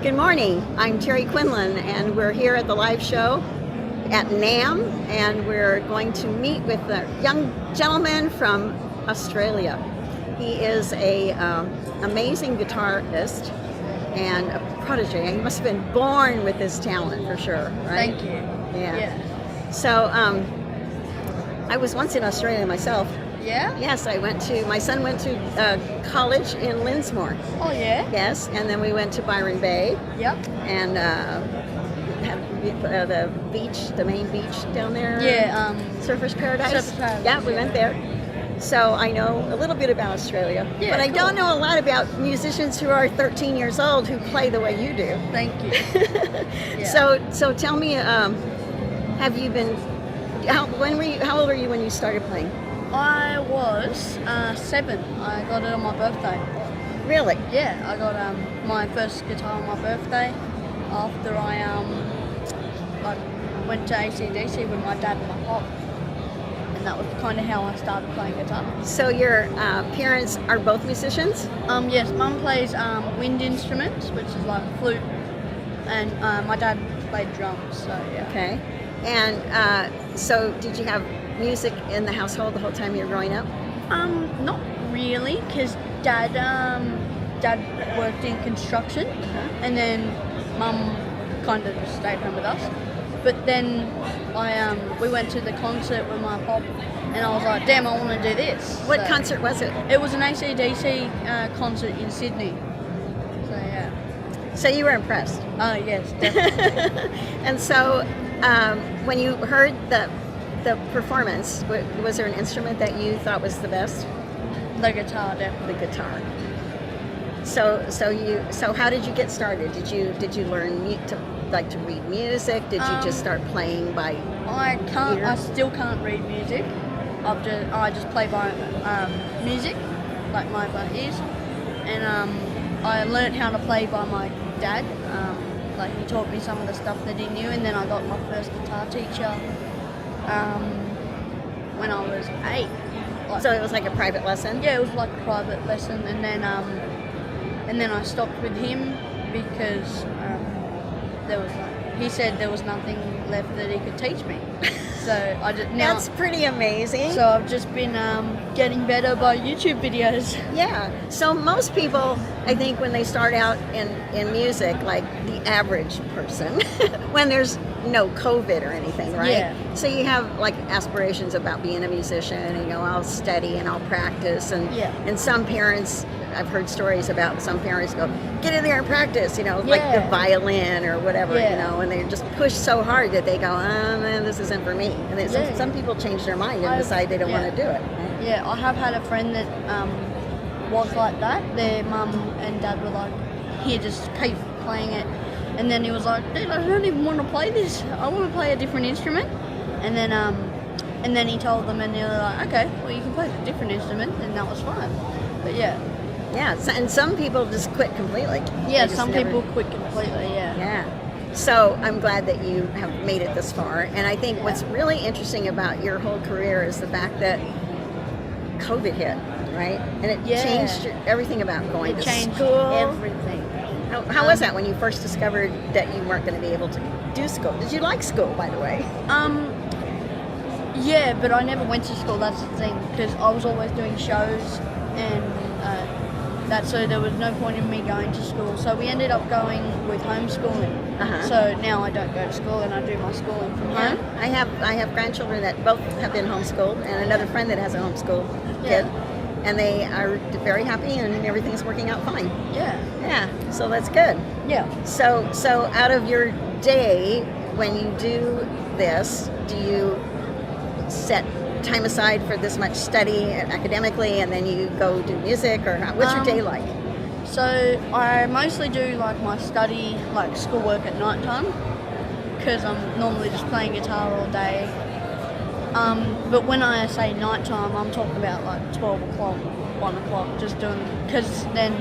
Good morning. I'm Terri Quinlan, and we're here at the live show at NAMM, and we're going to meet with a young gentleman from Australia. He is a amazing guitarist and a protege. He must have been born with this talent for sure, right? Thank you. Yeah. So I was once in Australia myself. Yeah? Yes, my son went to college in Linsmore. Oh, yeah? Yes, and then we went to Byron Bay. Yep. And the beach, the main beach down there. Yeah. Surfers Paradise. Surfers Paradise, Yeah, we yeah. went there. So I know a little bit about Australia, Yeah, but I cool. don't know a lot about musicians who are 13 years old who play the way you do. Thank you. Yeah. So tell me, have you been? How old were you when you started playing? I was 7. I got it on my birthday. Really? Yeah, I got my first guitar on my birthday after I went to AC/DC with my dad and my pop. And that was kind of how I started playing guitar. So your parents are both musicians? Yes, Mum plays wind instruments, which is like flute, and my dad played drums, so yeah. Okay. And so did you have music in the household the whole time you were growing up? Not really, because Dad worked in construction, and then Mum kind of just stayed home with us. But then we went to the concert with my pop, and I was like, damn, I want to do this. What So concert was it? It was an AC/DC concert in Sydney. So yeah. So you were impressed. Oh yes, definitely. And so when you heard the performance, was there an instrument that you thought was the best? The guitar, definitely. The guitar. So how did you get started? Did you learn to read music? Did you just start playing by I ear? still can't read music. I just play by music, like by ears. And I learned how to play by my dad. Like he taught me some of the stuff that he knew, and then I got my first guitar teacher when I was 8. So it was like a private lesson? Yeah, it was like a private lesson, and then I stopped with him because he said there was nothing left that he could teach me. So I just now. That's pretty amazing. So I've just been getting better by YouTube videos. Yeah. So most people, I think, when they start out in music, like the average person, when there's no COVID or anything, right? Yeah. So you have like aspirations about being a musician, and I'll study and I'll practice, and Yeah. and some parents, I've heard stories about some parents go, get in there and practice, like the Yeah. violin or whatever, Yeah. and they just push so hard that they go, man, this isn't for me. And then Yeah. some people change their mind and decide they don't want to do it. Right? Yeah, I have had a friend that was like that. Their mum and dad were like, here, just keep playing it. And then he was like, dude, I don't even want to play this. I want to play a different instrument. And then he told them, and they were like, okay, well, you can play a different instrument, and that was fine. But yeah. Yeah, and some people just quit completely. Yeah, They just some never- people quit completely, yeah. Yeah. So I'm glad that you have made it this far. And I think Yeah. what's really interesting about your whole career is the fact that COVID hit, right? And it Yeah. changed everything about going It to changed school. everything. How was that when you first discovered that you weren't going to be able to do school? Did you like school, by the way? Yeah, but I never went to school, that's the thing, because I was always doing shows, and so there was no point in me going to school. So we ended up going with homeschooling. Uh-huh. So now I don't go to school, and I do my schooling from home. I have grandchildren that both have been homeschooled, and another friend that has a homeschool Yeah. kid, and they are very happy, and everything's working out fine. Yeah. Yeah, so that's good. Yeah. So out of your day, when you do this, do you set time aside for this much study academically, and then you go do music, or what's your day like? So I mostly do like my study, like schoolwork at night time, because I'm normally just playing guitar all day. But when I say night time, I'm talking about like 12 o'clock, 1 o'clock, just doing, because then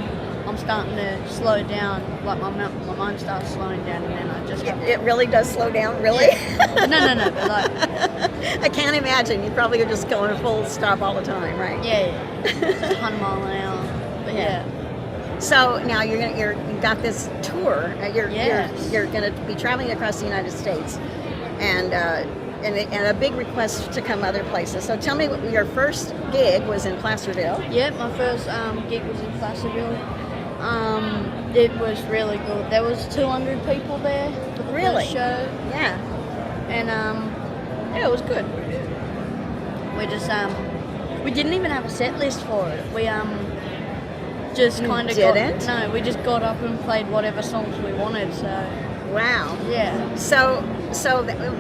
I'm starting to slow down, like my mind starts slowing down, and then I just have It really does slow down, really? Yeah. No, but like, I can't imagine. You probably are just going full stop all the time, right? yeah, just 100 mile an hour. But yeah. So now you've got this tour. Yes. You're going to be traveling across the United States, and a big request to come other places. So tell me, your first gig was in Placerville. Yeah, my first gig was in Placerville. It was really good. There was 200 people there for the Really? first show. Yeah. And yeah, it was good. We just we didn't even have a set list for it. We just kind of didn't? we just got up and played whatever songs we wanted. So Wow. yeah. So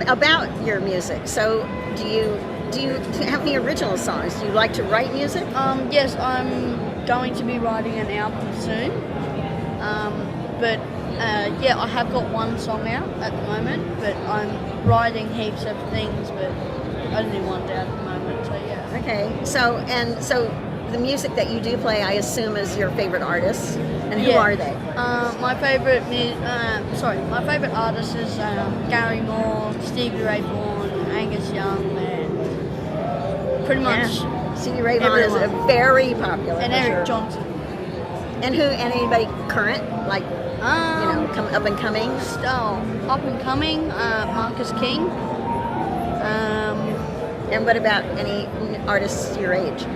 about your music. So do you have any original songs? Do you like to write music? Yes, I'm going to be writing an album soon. But yeah, I have got one song out at the moment, but I'm writing heaps of things, but only one's out at the moment, so yeah. Okay. So the music that you do play, I assume, is your favorite artists. And who are they? My favorite artist is Gary Moore, Stevie Ray Vaughan, Angus Young, and pretty much Stevie Ray Vaughan is everyone. Very popular. And for Eric sure. Johnson. And anybody current, like up and coming? Up and coming, Marcus King. And what about any artists your age?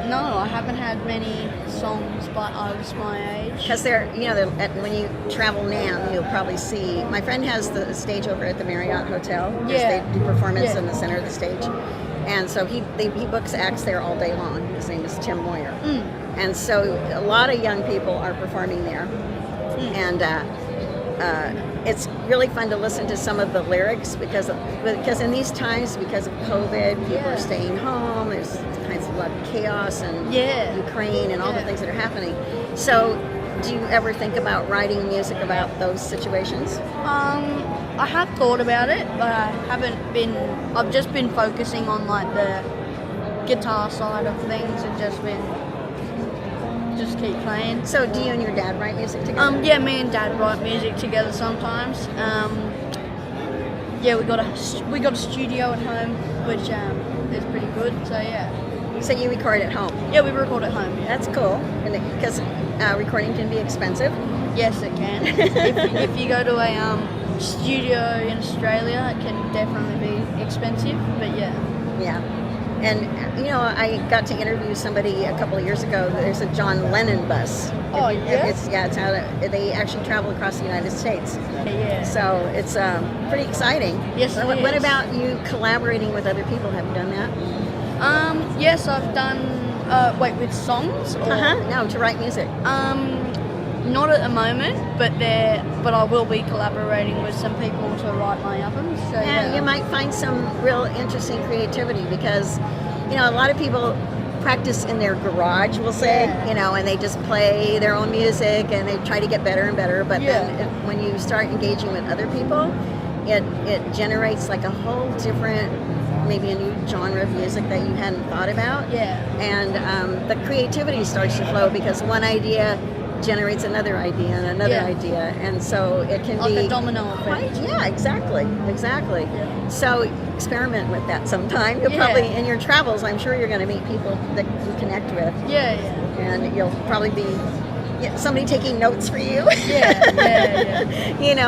No, I haven't had many songs by artists my age. Because when you travel NAMM, you'll probably see. My friend has the stage over at the Marriott Hotel. Yeah. They do performance Yeah. in the center of the stage, and so he books acts there all day long. His name is Tim Moyer, and so a lot of young people are performing there, and it's really fun to listen to some of the lyrics because in these times, because of COVID, people are staying home. There's kinds of a lot of chaos and Ukraine and all the things that are happening. So, do you ever think about writing music about those situations? I have thought about it, but I haven't been. I've just been focusing on like the guitar side of things and just keep playing. So, do you and your dad write music together? Yeah, me and Dad write music together sometimes. Yeah, we got a studio at home, which is pretty good. So yeah. So you record at home? Yeah, we record at home. Yeah. That's cool, because recording can be expensive. Yes, it can. if you go to a studio in Australia, it can definitely be expensive. But yeah. Yeah. And, I got to interview somebody a couple of years ago. There's a John Lennon bus. Oh, yeah? It's how they actually travel across the United States. Yeah. So it's pretty exciting. Yes, it What is. about you collaborating with other people? Have you done that? Yes, I've done, with songs? Or, No, to write music. Not at the moment, but I will be collaborating with some people to write my albums. So Yeah, you might find some real interesting creativity because, a lot of people practice in their garage, we'll say, and they just play their own music and they try to get better and better. But then when you start engaging with other people, it generates like a whole different, maybe a new genre of music that you hadn't thought about. Yeah. And the creativity starts to flow because one idea generates another idea and another idea, and so it can like be a domino effect. Yeah, exactly. Yeah. So experiment with that sometime. You'll probably, in your travels, I'm sure you're going to meet people that you connect with. Yeah. And you'll probably be somebody taking notes for you. Yeah.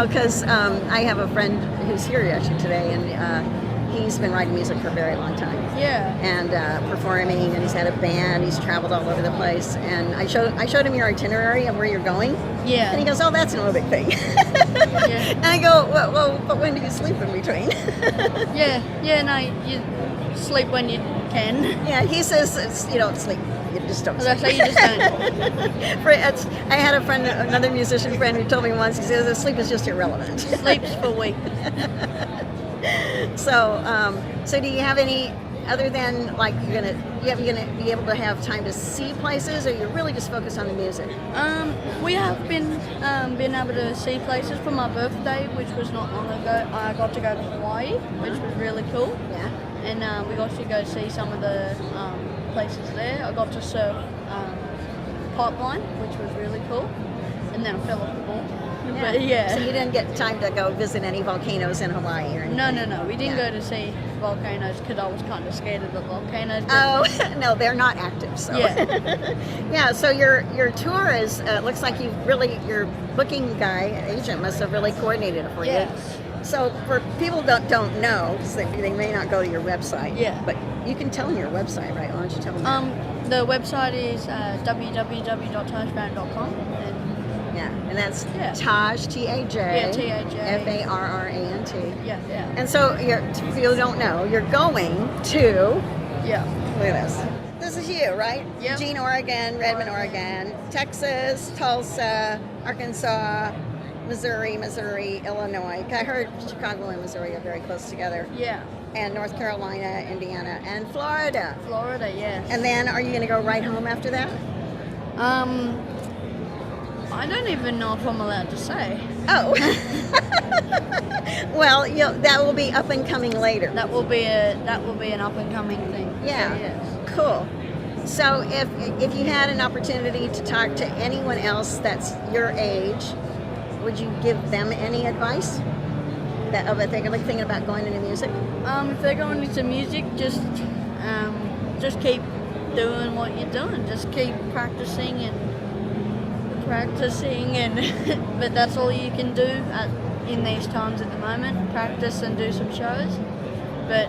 Because I have a friend who's here actually today, and he's been writing music for a very long time. Yeah. And performing, and he's had a band. He's traveled all over the place. And I showed him your itinerary of where you're going. Yeah. And he goes, "Oh, that's no big thing." And I go, "Well, but when do you sleep in between?" Yeah. No, you sleep when you can. Yeah, he says you don't sleep. You just don't As I sleep. say, you just don't. I had a friend, another musician friend, who told me once. He says, "Sleep is just irrelevant." Sleeps for weeks. So do you have any, other than like you're gonna be able to have time to see places, or you're really just focused on the music? We have been able to see places. For my birthday, which was not long ago, I got to go to Hawaii, which was really cool. Yeah. And we got to go see some of the places there. I got to surf pipeline, which was really cool. And then I fell off the board. But yeah. So you didn't get time to go visit any volcanoes in Hawaii or anything? No. We didn't go to see volcanoes because I was kind of scared of the volcanoes. Oh, no, they're not active. So Yeah. yeah. So your tour is looks like your booking guy agent must have really coordinated it for you. Yes. So for people that don't know, 'cause they may not go to your website. Yeah. But you can tell them your website, right? Why don't you tell them? That? The website is www.tajfarrant.com. Yeah, and that's Yeah. TAJ, T-A-J, Yeah, T-A-J. F-A-R-R-A-N-T. Yeah, yeah. And so, if you don't know, you're going to, Yeah. look at this. This is you, right? Yep. Eugene, Oregon, Redmond, Oregon, Texas, Tulsa, Arkansas, Missouri, Illinois. I heard Chicago and Missouri are very close together. Yeah. And North Carolina, Indiana, and Florida. Florida, yes. And then, are you going to go right home after that? I don't even know if I'm allowed to say. Oh. Well, that will be up and coming later. That will be an up and coming thing. Yeah. So, yes. Cool. So if you had an opportunity to talk to anyone else that's your age, would you give them any advice? If they're like thinking about going into music? If they're going into music, just keep doing what you're doing. Just keep practicing and but that's all you can do in these times at the moment. Practice and do some shows. But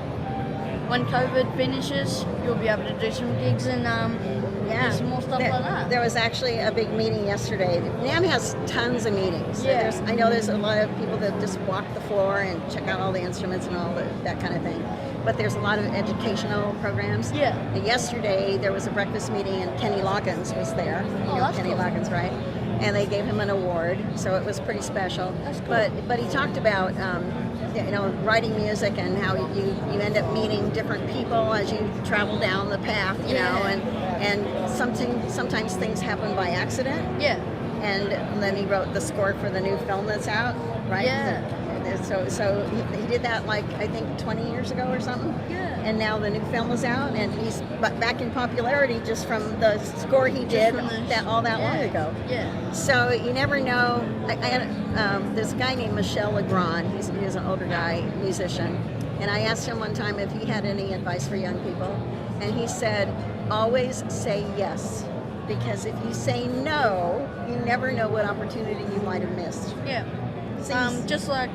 when COVID finishes, you'll be able to do some gigs and do some more stuff like that. There was actually a big meeting yesterday. NAMM has tons of meetings. Yeah. I know there's a lot of people that just walk the floor and check out all the instruments and all that kind of thing. But there's a lot of educational programs. Yeah. And yesterday there was a breakfast meeting and Kenny Loggins was there. Oh, that's Kenny cool. Loggins, right? And they gave him an award, so it was pretty special. That's cool. But he talked about writing music and how you end up meeting different people as you travel down the path, you know, and sometimes things happen by accident. Yeah. And then he wrote the score for the new film that's out, right? Yeah. So he did that I think 20 years ago or something. Yeah. And now the new film is out, and he's back in popularity just from the score he did from all that long ago. Yeah. So you never know. I had this guy named Michel Legrand. He's an older guy, musician, and I asked him one time if he had any advice for young people, and he said, "Always say yes, because if you say no, you never know what opportunity you might have missed." Yeah. Seems- Just like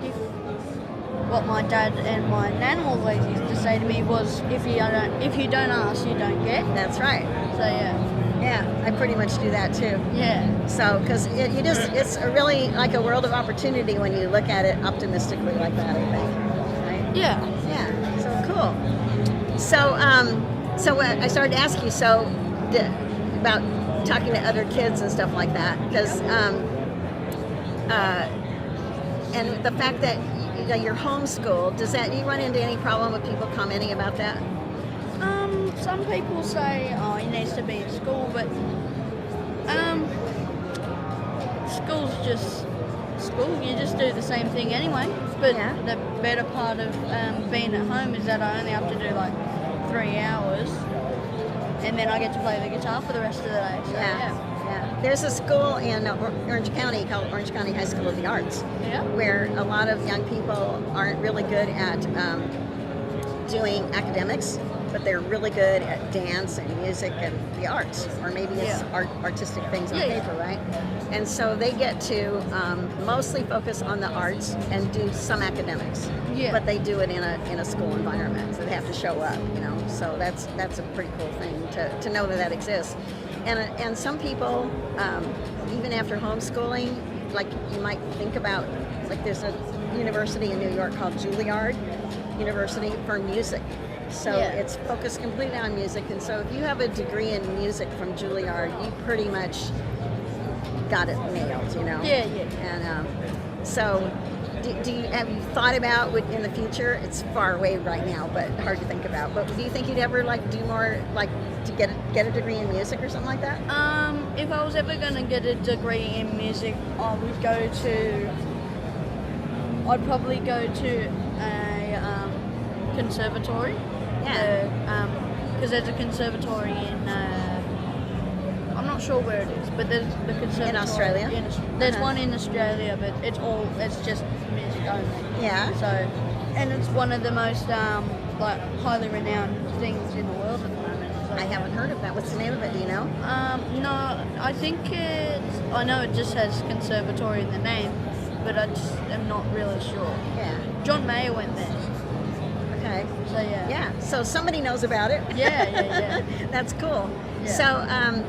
what my dad and my nan always used to say to me was, if you don't ask, you don't get. That's right. So yeah. Yeah, I pretty much do that too. Yeah. So, because it's a really like a world of opportunity when you look at it optimistically like that, I think. Right? Yeah. Yeah. So cool. So, I started to ask you about talking to other kids and stuff like that, because and the fact that you're homeschooled, do you run into any problem with people commenting about that? Some people say, oh, he needs to be in school, but school's just school. You just do the same thing anyway. But Yeah. the better part of being at home is that I only have to do 3 hours, and then I get to play the guitar for the rest of the day. So, yeah. There's a school in Orange County called Orange County High School of the Arts, Yeah. where a lot of young people aren't really good at doing academics, but they're really good at dance and music and the arts, or maybe it's artistic things on paper, right? And so they get to mostly focus on the arts and do some academics, but they do it in a school environment, so they have to show up, you know. So that's a pretty cool thing to know that exists. And some people, even after homeschooling, you might think about, there's a university in New York called Juilliard University for music. So it's focused completely on music. And so if you have a degree in music from Juilliard, you pretty much got it nailed, you know? Yeah. And so have you thought about in the future? It's far away right now, but hard to think about. But do you think you'd ever do more to get a degree in music or something like that? If I was ever going to get a degree in music, I'd probably go to a conservatory. Yeah. Because there's a conservatory in, I'm not sure where it is, but there's the conservatory In Australia? There's one in Australia, but it's just music only. Yeah. So and it's one of the most like highly renowned things in the world at the moment. So, I haven't heard of that. What's the name of it? Do you know? No, I think I know it just has conservatory in the name, but I just am not really sure. Yeah. John Mayer went there. Okay. So yeah. Yeah. So somebody knows about it. Yeah. That's cool. Yeah.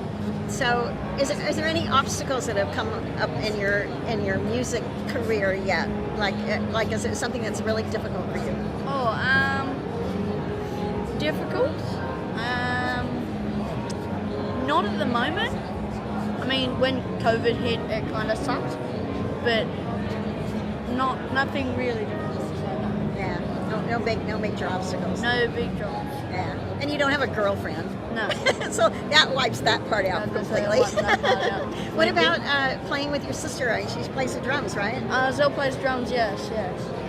So is there any obstacles that have come up in your music career yet? Like is it something that's really difficult for you? Oh, difficult? Not at the moment. I mean, when COVID hit, it kind of sucked, but nothing really difficult. So no. Yeah. No major obstacles. No big jobs. Yeah. And you don't have a girlfriend. No. So that wipes that part out completely. What about playing with your sister? She plays the drums, right? Zell plays drums, yes.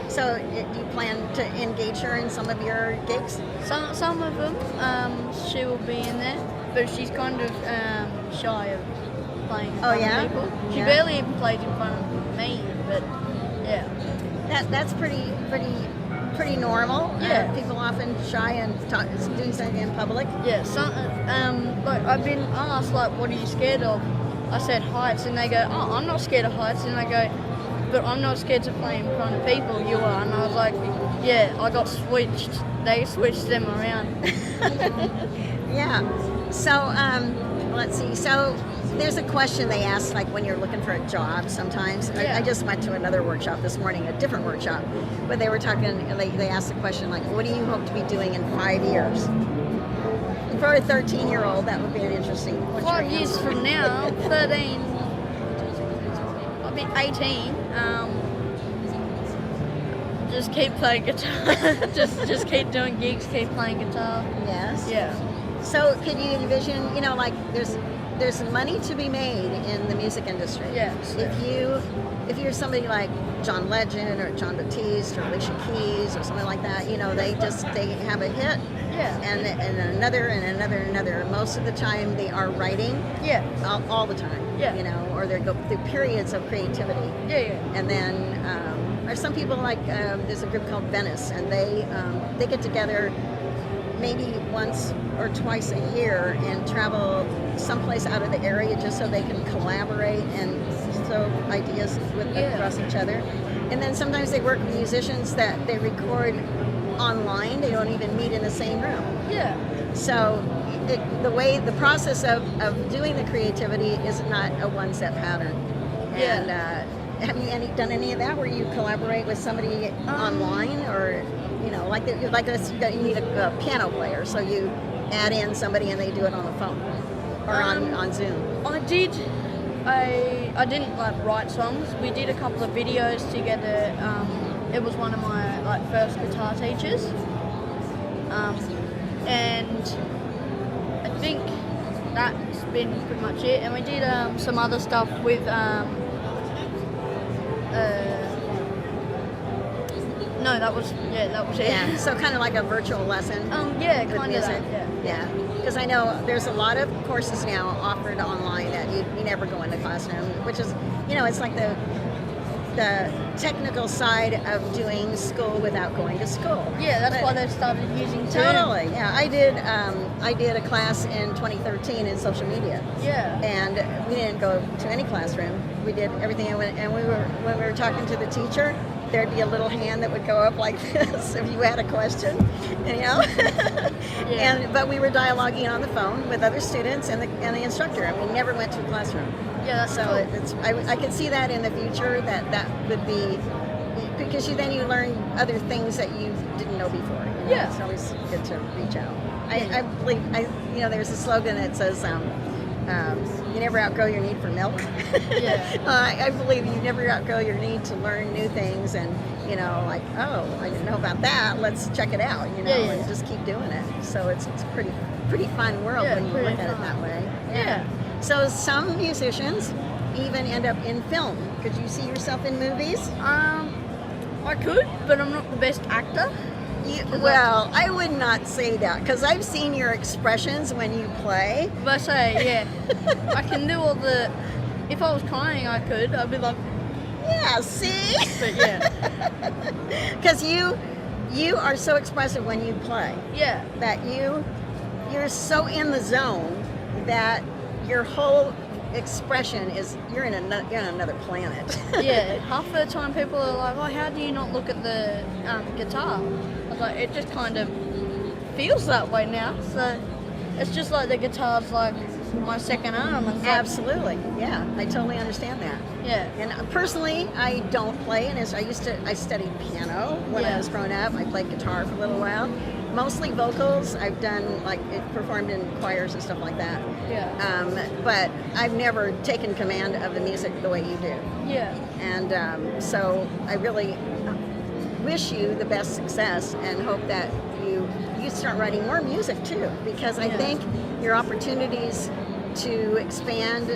So do you plan to engage her in some of your gigs? Some of them, she will be in there, but she's kind of shy of playing in front of people. She barely even played in front of me, but yeah. That's pretty normal. Yeah. People often shy and doing something in public. Yeah. Like I've been asked, like, what are you scared of? I said heights, and they go, oh, I'm not scared of heights, and I go, but I'm not scared to play in front of people. You are, and I was like, yeah, I got switched. They switched them around. Yeah. So let's see. So there's a question they ask, like when you're looking for a job sometimes. Yeah. I just went to another workshop this morning, a different workshop, but they were talking, they asked the question, like, what do you hope to be doing in 5 years? And for a 13-year-old, that would be an interesting question. 5 years from now, 13, I'll be 18. Just keep playing guitar. just keep doing gigs, keep playing guitar. Yes. Yeah. So could you envision, like there's money to be made in the music industry. Yes. If you're somebody like John Legend or John Batiste or Alicia Keys or something like that, they have a hit. Yeah. And another. Most of the time they are writing. Yeah. All the time. Yeah. Or they go through periods of creativity. Yeah. And then or some people like there's a group called Venice, and they get together maybe once or twice a year and travel someplace out of the area just so they can collaborate and throw ideas across each other. And then sometimes they work with musicians that they record online. They don't even meet in the same room. Yeah. So the process of doing the creativity is not a one-set pattern. Yeah. And have you done any of that where you collaborate with somebody online, or you need a piano player, so you add in somebody and they do it on the phone or on Zoom? I did. I didn't write songs. We did a couple of videos together. It was one of my first guitar teachers, and I think that's been pretty much it. And we did some other stuff with. No, that was it. Yeah, so kind of like a virtual lesson. Yeah, with kind of music. that. Yeah, because I know there's a lot of courses now offered online that you never go into classroom, which is, it's like the technical side of doing school without going to school. Yeah, that's why they've started using Zoom. Totally. Yeah, I did a class in 2013 in social media. Yeah. And we didn't go to any classroom. We did everything, and when we were talking to the teacher, there'd be a little hand that would go up like this if you had a question, Yeah. But we were dialoguing on the phone with other students and the instructor, and we never went to a classroom. Yeah, that's so cool. I could see that in the future that would be, because you learn other things that you didn't know before. Yeah. It's always good to reach out. I believe there's a slogan that says you never outgrow your need for milk. Yeah. I believe you never outgrow your need to learn new things, and I didn't know about that, let's check it out, and just keep doing it. So it's pretty fun world when you look at it that way. Yeah. So some musicians even end up in film. Could you see yourself in movies? I could, but I'm not the best actor. Well, I would not say that, because I've seen your expressions when you play. But I say, yeah, I can do all the. If I was crying, I could. I'd be like, yeah, see? but yeah. Because you you are so expressive when you play. Yeah. That you're so in the zone that your whole expression is you're in another planet. Yeah, half the time people are like, oh, how do you not look at the guitar? I was like, it just kind of feels that way now. So it's just like the guitar's like my second arm. It's like, Absolutely, yeah, I totally understand that. yeah. And personally, I don't play, and I studied piano when I was growing up. I played guitar for a little while, mostly vocals. I've done performed in choirs and stuff like that. Yeah. But I've never taken command of the music the way you do. Yeah. And so I really wish you the best success and hope that you start writing more music too, because I think your opportunities to expand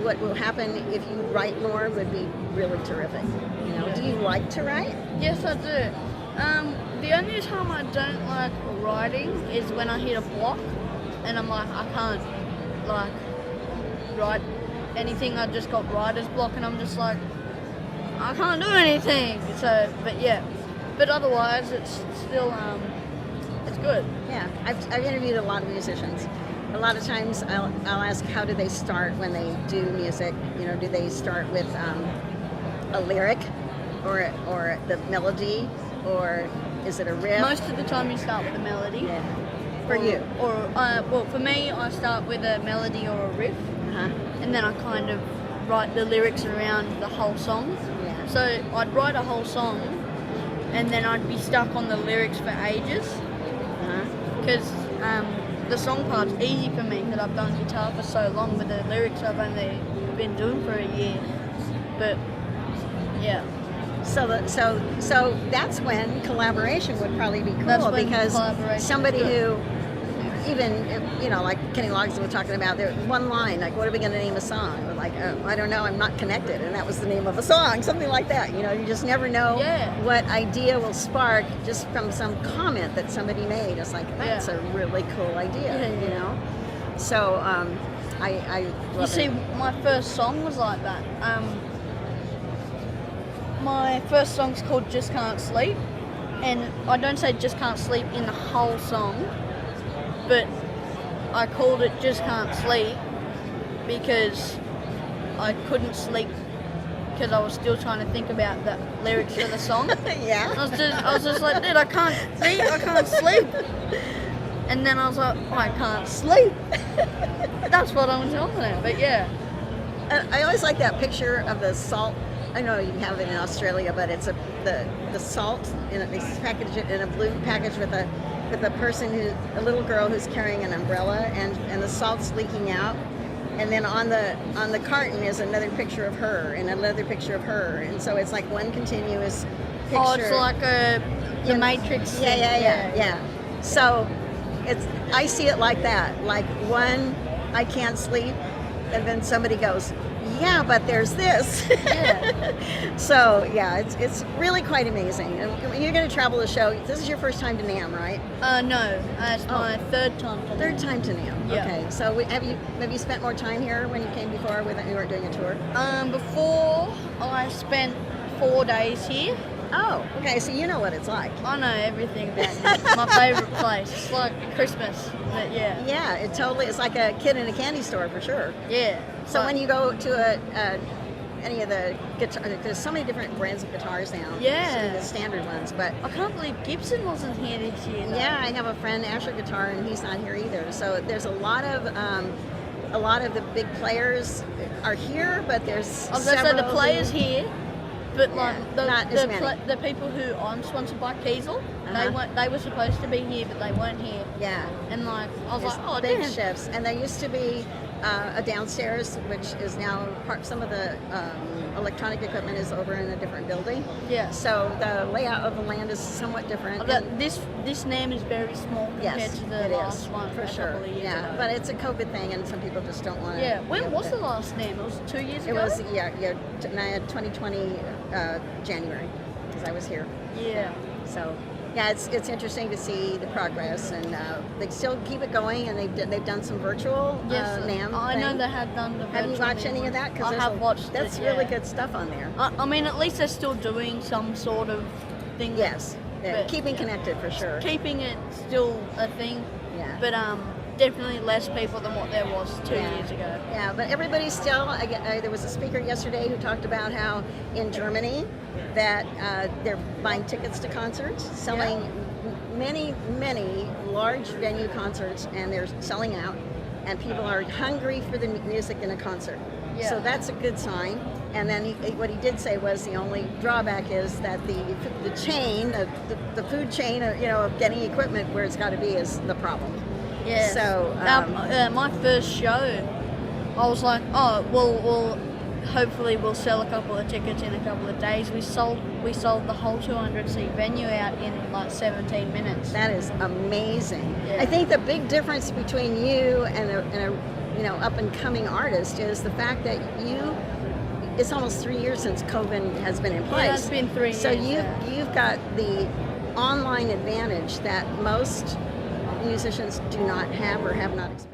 what will happen if you write more would be really terrific. You know, do you like to write? Yes, I do. The only time I don't like writing is when I hit a block and I'm like, I can't like write anything. I just got writer's block and I'm just like, I can't do anything. So, but otherwise it's still it's good. Yeah, I've interviewed a lot of musicians. A lot of times I'll ask how do they start when they do music. You know, do they start with a lyric or the melody, or is it a riff? Most of the time you start with a melody. Yeah. For you? Well, for me, I start with a melody or a riff, and then I kind of write the lyrics around the whole song. Yeah. So I'd write a whole song, and then I'd be stuck on the lyrics for ages, because the song part's easy for me because I've done guitar for so long. With the lyrics, I've only been doing for a year. But yeah. So that's when collaboration would probably be That's cool, when because collaboration somebody is good. who, even, you know, like Kenny Loggins was talking about, there one line, like, what are we going to name a song? We're like, oh, I don't know, I'm not connected, and that was the name of a song, something like that. You know, you just never know what idea will spark just from some comment that somebody made. It's like, that's a really cool idea, you know? So I love You see, it. my first song was like that. My first song's called Just Can't Sleep, and I don't say Just Can't Sleep in the whole song, but I called it Just Can't Sleep because I couldn't sleep because I was still trying to think about the lyrics for the song. Yeah. I was just like, dude, I can't sleep. And then I was like, I can't sleep. That's what I'm telling them, but yeah. I always like that picture of the salt. I know you have it in Australia, but it's the salt, and they package it in a blue package with a person a little girl who's carrying an umbrella, and the salt's leaking out, and then on the carton is another picture of her and another picture of her, and so it's like one continuous picture. Oh, it's like the Matrix thing. Yeah. So I see it like that, like one, I can't sleep, and then somebody goes, yeah, but there's this. Yeah. So yeah, it's really quite amazing. And you're going to travel the show. This is your first time to NAMM, right? No, it's my third time. Third time to NAMM. Yeah. Okay. So have you spent more time here when you came before when you weren't doing a tour? Before I spent 4 days here. Oh, okay. So you know what it's like. I know everything about it. It's my favourite place. It's like Christmas, but yeah. Yeah, it's like a kid in a candy store for sure. Yeah. So when you go to any of the guitar, there's so many different brands of guitars now. Yeah. Some of the standard ones, but I can't believe Gibson wasn't here this year. Though. yeah, I have a friend, Asher Guitar, and he's not here either. So there's a lot of the big players are here, but there's I was going to say the players who, here, but like not as many. the people who I'm sponsored by, Kiesel, they were supposed to be here, but they weren't here. Yeah. And like I was There's like, oh big damn. shifts, and there used to be a downstairs, which is now some of the electronic equipment is over in a different building. Yeah. So the layout of the land is somewhat different. This NAMM is very small compared to the last one for sure. couple of years Yeah, ago. but it's a COVID thing, and some people just don't want to. Yeah. When was the last NAMM? It was 2 years ago. It was 2020 January, because I was here. Yeah. So yeah, it's interesting to see the progress, and they still keep it going, and they've done some virtual NAMM. I know thing. they have done the virtual. Have you watched any NAMM of that? I have watched That's it, really yeah. good stuff on there. I mean, at least they're still doing some sort of thing. Yes. Yeah, keeping connected for sure. Keeping it still a thing, Yeah. but definitely less people than what there was 2 years ago. Yeah, but everybody's still. There was a speaker yesterday who talked about how in Germany that they're buying tickets to concerts, selling many large venue concerts, and they're selling out, and people are hungry for the music in a concert. Yeah. So that's a good sign. And then what he did say was the only drawback is that the chain, the food chain, of getting equipment where it's got to be is the problem. Yeah. So my first show, I was like, oh, we'll hopefully we'll sell a couple of tickets in a couple of days. We sold the whole 200-seat venue out in like 17 minutes. That is amazing. Yeah. I think the big difference between you and a up and coming artist is the fact that it's almost 3 years since COVID has been in place. Yeah, it's been 3 years. So you've got the online advantage that most musicians do not have or have not experienced.